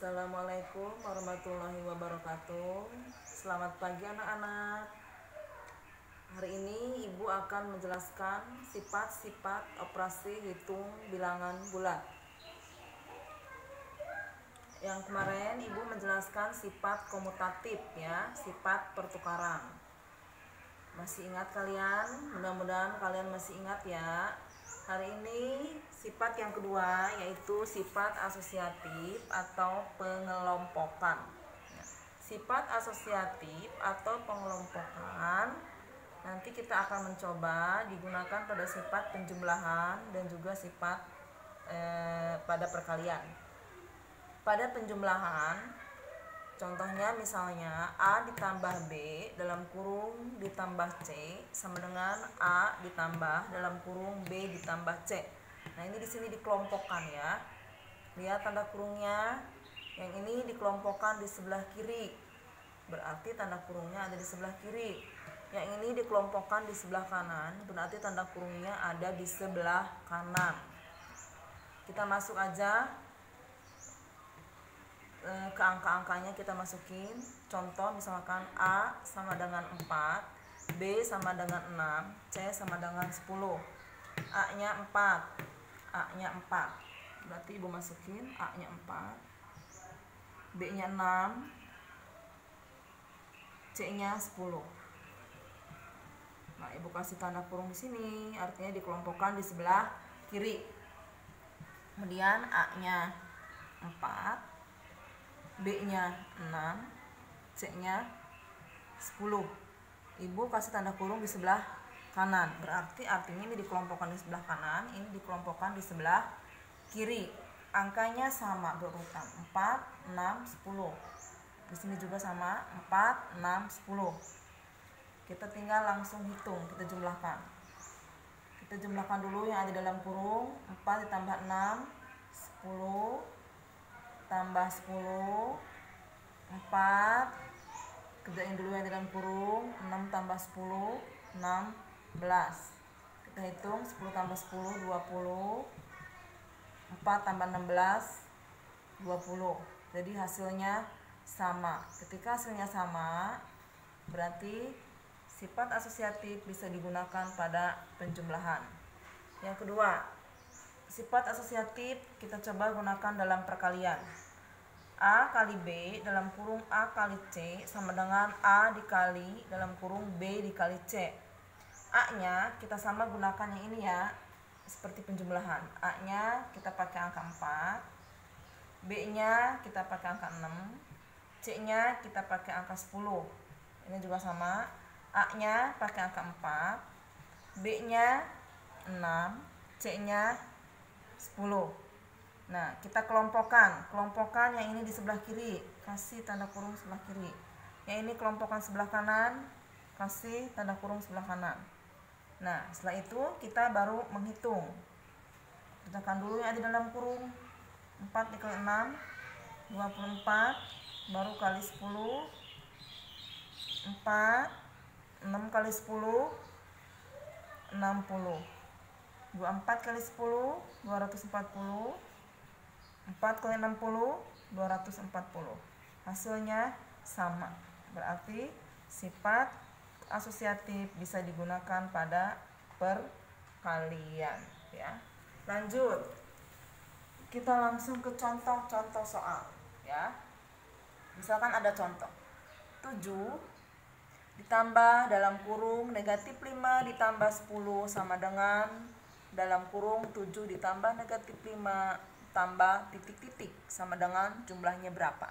Assalamualaikum warahmatullahi wabarakatuh. Selamat pagi anak-anak. Hari ini Ibu akan menjelaskan sifat-sifat operasi hitung bilangan bulat. Yang kemarin Ibu menjelaskan sifat komutatif ya, sifat pertukaran. Masih ingat kalian? Mudah-mudahan kalian masih ingat ya. Hari ini sifat yang kedua yaitu sifat asosiatif atau pengelompokan. Sifat asosiatif atau pengelompokan nanti kita akan mencoba digunakan pada sifat penjumlahan dan juga sifat pada perkalian. Pada penjumlahan, contohnya misalnya A ditambah B dalam kurung ditambah C sama dengan A ditambah dalam kurung B ditambah C. Nah, ini di sini dikelompokkan ya. Lihat tanda kurungnya. Yang ini dikelompokkan di sebelah kiri. Berarti tanda kurungnya ada di sebelah kiri. Yang ini dikelompokkan di sebelah kanan, berarti tanda kurungnya ada di sebelah kanan. Kita masuk aja ke angka-angkanya, kita masukin. Contoh misalkan A sama dengan 4, B sama dengan 6, C sama dengan 10. A nya 4, A nya 4, berarti Ibu masukin A nya 4, B nya 6, C nya 10. Nah, Ibu kasih tanda kurung di sini, artinya dikelompokkan di sebelah kiri. Kemudian A nya 4, B nya 6, C nya 10. Ibu kasih tanda kurung di sebelah kanan, berarti artinya ini dikelompokkan di sebelah kanan, ini dikelompokkan di sebelah kiri. Angkanya sama berurutan 4, 6, 10. Di sini juga sama 4, 6, 10. Kita tinggal langsung hitung, kita jumlahkan. Kita jumlahkan dulu yang ada dalam kurung. 4 ditambah 6, 10 tambah 10, 4. Kerjain dulu yang dalam kurung. 6 tambah 10, 16. Kita hitung 10 tambah 10, 20. 4 tambah 16, 20. Jadi hasilnya sama. Ketika hasilnya sama, berarti sifat asosiatif bisa digunakan pada penjumlahan. Yang kedua, sifat asosiatif kita coba gunakan dalam perkalian. A kali B dalam kurung A kali C sama dengan A dikali dalam kurung B dikali C. A nya kita sama gunakan yang ini ya, seperti penjumlahan. A nya kita pakai angka 4, B nya kita pakai angka 6, C nya kita pakai angka 10. Ini juga sama. A nya pakai angka 4, B nya 6, C nya 10. Nah, kita kelompokkan yang ini di sebelah kiri, kasih tanda kurung sebelah kiri. Yang ini kelompokkan sebelah kanan, kasih tanda kurung sebelah kanan. Nah, setelah itu kita baru menghitung. Kerjakan dulu yang ada dalam kurung. 4 dikali 6, 24, baru kali 10, 4, 6 kali 10, 60. 24 kali 10, 240. 4 kali 60, 240. Hasilnya sama. Berarti sifat asosiatif bisa digunakan pada perkalian ya. Lanjut. Kita langsung ke contoh-contoh soal ya. Misalkan ada contoh 7 ditambah dalam kurung negatif 5 ditambah 10 sama dengan dalam kurung 7 ditambah negatif 5 tambah titik-titik sama dengan jumlahnya berapa.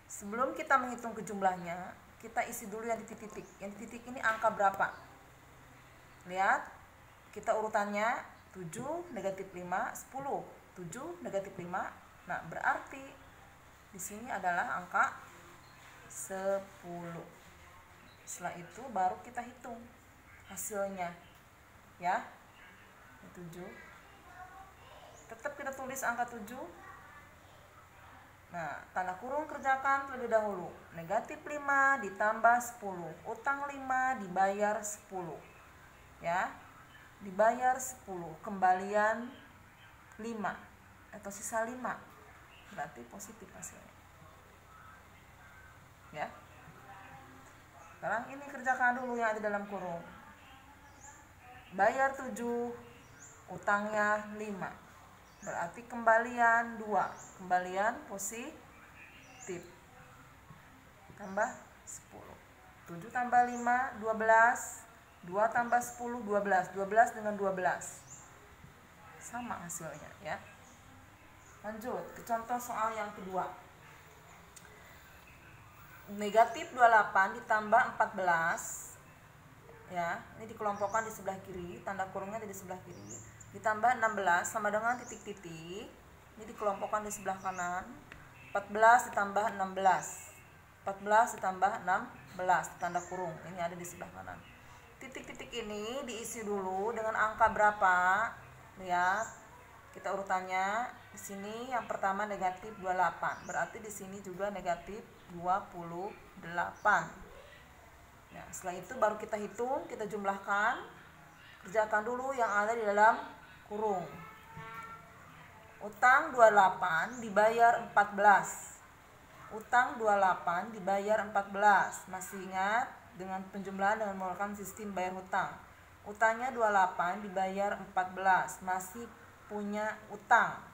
Sebelum kita menghitung ke jumlahnya, kita isi dulu yang titik-titik. Yang titik ini angka berapa? Lihat, kita urutannya 7, negatif 5, 10. 7, negatif 5. Nah, berarti di sini adalah angka 10. Setelah itu baru kita hitung hasilnya. Ya. 7. Tetap kita tulis angka 7. Nah, tanda kurung kerjakan terlebih dahulu. Negatif 5 ditambah 10. Utang 5 dibayar 10. Ya. Dibayar 10. Kembalian 5 atau sisa 5. berarti positif hasilnya. Ya. Sekarang ini kerjakan dulu yang ada dalam kurung. Bayar 7, utangnya 5. Berarti kembalian 2. Kembalian positif. Tambah 10. 7 tambah 5, 12. 2 tambah 10, 12. 12 dengan 12. Sama hasilnya ya. Lanjut ke contoh soal yang kedua. Negatif 28 ditambah 14. Ya, ini dikelompokkan di sebelah kiri, tanda kurungnya di sebelah kiri. Ditambah 16 sama dengan titik-titik. Ini dikelompokkan di sebelah kanan. 14 ditambah 16. 14 ditambah 16, tanda kurung. Ini ada di sebelah kanan. Titik-titik ini diisi dulu dengan angka berapa? Lihat, kita urutannya. Di sini yang pertama negatif 28. Berarti di sini juga negatif 28. Nah, setelah itu baru kita hitung, kita jumlahkan. Kerjakan dulu yang ada di dalam kurung. Utang 28 dibayar 14. Utang 28 dibayar 14. Masih ingat dengan penjumlahan dengan menggunakan sistem bayar hutang. Utangnya 28 dibayar 14. Masih punya utang.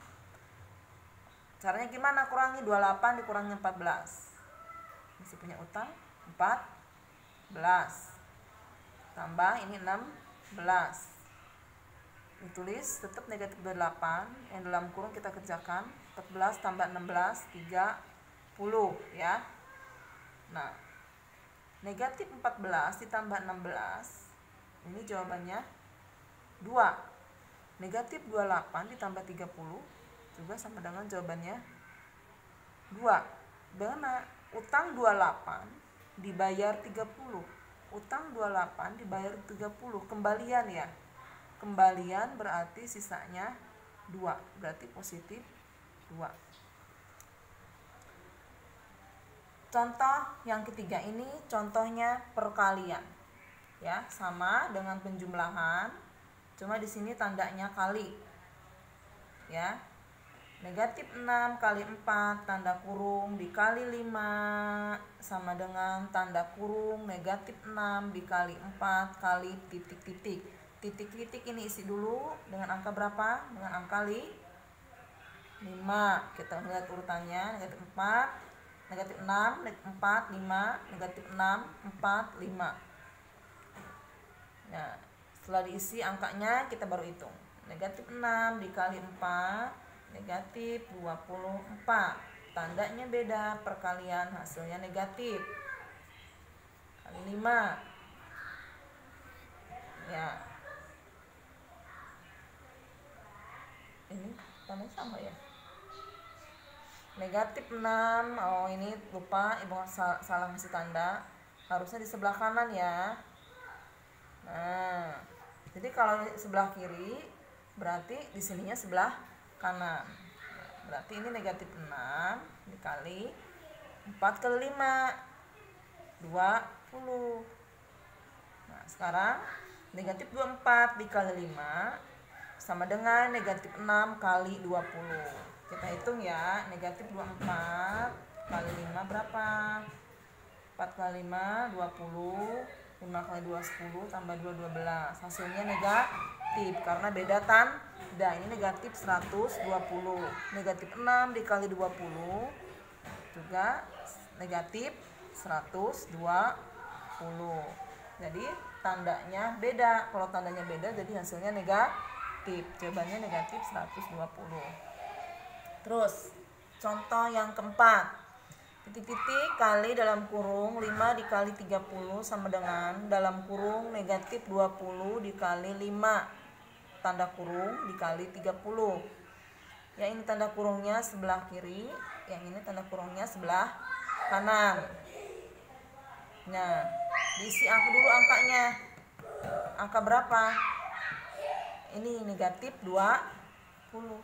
Caranya gimana? Kurangi 28 dikurangi 14. Masih punya utang 14. Tambah ini 16. Ditulis tetap negatif 28. Yang dalam kurung kita kerjakan 14 tambah 16 30 ya. Nah, negatif 14 ditambah 16. Ini jawabannya 2. Negatif 28 ditambah 30 juga sama dengan jawabannya 2. Dengan utang 28 dibayar 30. Utang 28 dibayar 30. Kembalian ya. Kembalian berarti sisanya 2. Berarti positif 2. Contoh yang ketiga ini contohnya perkalian. Ya, sama dengan penjumlahan. Cuma di sini tandanya kali. Ya. Negatif 6 kali 4 tanda kurung dikali 5 sama dengan tanda kurung negatif 6 dikali 4 kali titik-titik. Titik-titik ini isi dulu dengan angka berapa? Dengan angka 5. Kita lihat urutannya. Negatif 4, negatif 6, negatif 4, 5, negatif 6, 4, 5. Nah, setelah diisi angkanya kita baru hitung. Negatif 6 dikali 4 negatif 24. Tandanya beda, perkalian hasilnya negatif. Kali 5. Ya. Ini tandanya sama ya. Negatif 6. Oh, ini lupa, Ibu salah ngasih tanda. Harusnya di sebelah kanan ya. Nah, jadi kalau sebelah kiri berarti di sininya sebelah kanan. Nah, berarti ini negatif 6 dikali 4 kali 5 20. Nah, sekarang negatif 24 dikali 5 sama dengan negatif 6 kali 20. Kita hitung ya. Negatif 24 kali 5 berapa? 4 kali 5 20. 5 kali 2 10 tambah 2 12. Hasilnya negatif karena beda tanda. Ini negatif 120. Negatif 6 dikali 20 juga negatif 120. Jadi tandanya beda. Kalau tandanya beda jadi hasilnya negatif. Jawabannya negatif 120. Terus contoh yang keempat. Titik-titik kali dalam kurung 5 dikali 30 sama dengan dalam kurung negatif 20 dikali 5 tanda kurung dikali 30. Yang ini tanda kurungnya sebelah kiri, yang ini tanda kurungnya sebelah kanan. Nah, diisi angka dulu angkanya. Angka berapa? Ini negatif 20.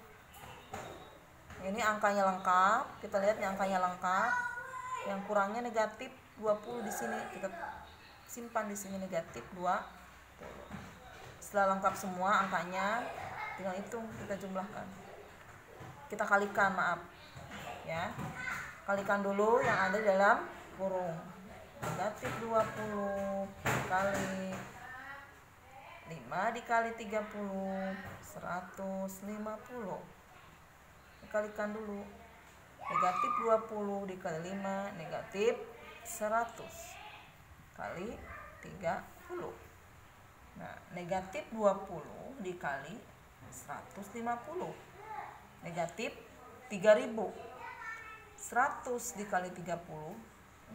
Ini angkanya lengkap. Kita lihat yang angkanya lengkap. Yang kurangnya negatif 20 di sini. Kita simpan di sini negatif 20. Setelah lengkap semua angkanya, tinggal hitung, kita jumlahkan. Kita kalikan, maaf. ya. Kalikan dulu yang ada dalam kurung. Negatif 20 kali 5 dikali 30, 150. Kalikan dulu. Negatif 20 dikali 5, negatif 100 kali 30. Nah, negatif 20 dikali 150, negatif 3000. 100 dikali 30,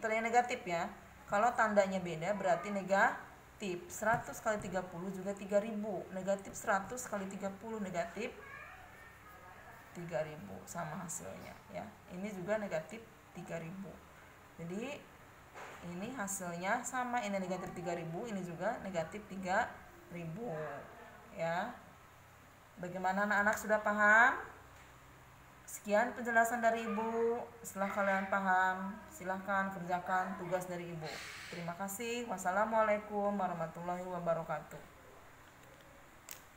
tandanya negatif ya. Kalau tandanya beda berarti negatif. 100 kali 30 juga 3000. Negatif 100 kali 30 negatif 3000, sama hasilnya ya. Ini juga negatif 3000. Jadi ini hasilnya sama, ini negatif 3000, ini juga negatif 3000 ya. Bagaimana anak-anak, sudah paham? Sekian penjelasan dari Ibu. Setelah kalian paham, silahkan kerjakan tugas dari Ibu. Terima kasih. Wassalamualaikum warahmatullahi wabarakatuh.